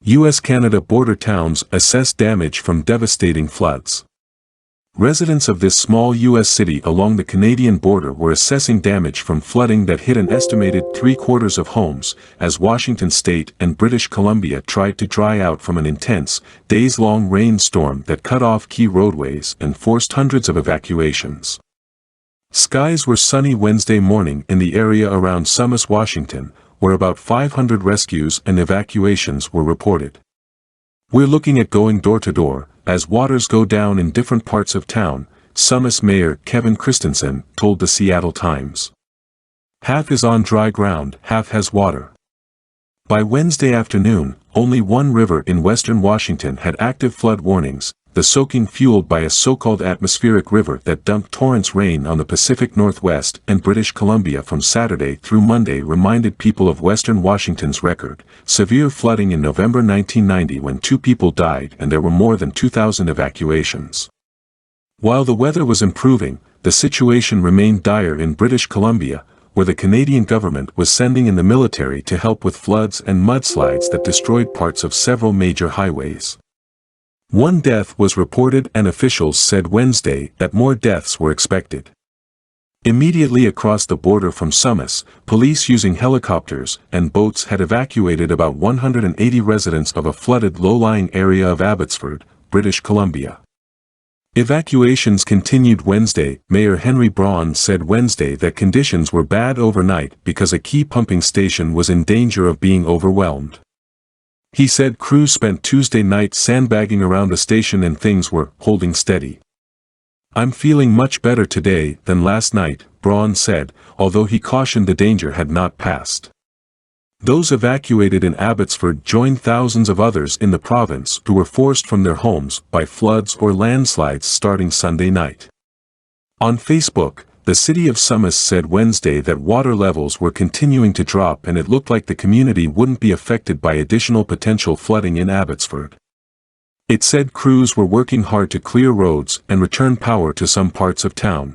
U.S.-Canada border towns assess damage from devastating floods. Residents of this small U.S. city along the Canadian border were assessing damage from flooding that hit an estimated 3/4 of homes, as Washington State and British Columbia tried to dry out from an intense, days-long rainstorm that cut off key roadways and forced hundreds of evacuations. Skies were sunny Wednesday morning in the area around Sumas, Washington, where about 500 rescues and evacuations were reported. "We're looking at going door to door, as waters go down in different parts of town," Sumas Mayor Kevin Christensen told the Seattle Times. "Half is on dry ground, half has water." By Wednesday afternoon, only one river in western Washington had active flood warnings, the soaking fueled by a so-called atmospheric river that dumped torrents rain on the Pacific Northwest and British Columbia from Saturday through Monday reminded people of western Washington's record, severe flooding in November 1990 when 2 people died and there were more than 2,000 evacuations. While the weather was improving, the situation remained dire in British Columbia, where the Canadian government was sending in the military to help with floods and mudslides that destroyed parts of several major highways. One death was reported and officials said Wednesday that more deaths were expected. Immediately across the border from Sumas, police using helicopters and boats had evacuated about 180 residents of a flooded low-lying area of Abbotsford, British Columbia. Evacuations continued Wednesday. Mayor Henry Braun said Wednesday that conditions were bad overnight because a key pumping station was in danger of being overwhelmed. He said crews spent Tuesday night sandbagging around the station and things were holding steady. "I'm feeling much better today than last night," Braun said, although he cautioned the danger had not passed. Those evacuated in Abbotsford joined thousands of others in the province who were forced from their homes by floods or landslides starting Sunday night. On Facebook, the city of Sumas said Wednesday that water levels were continuing to drop and it looked like the community wouldn't be affected by additional potential flooding in Abbotsford. It said crews were working hard to clear roads and return power to some parts of town.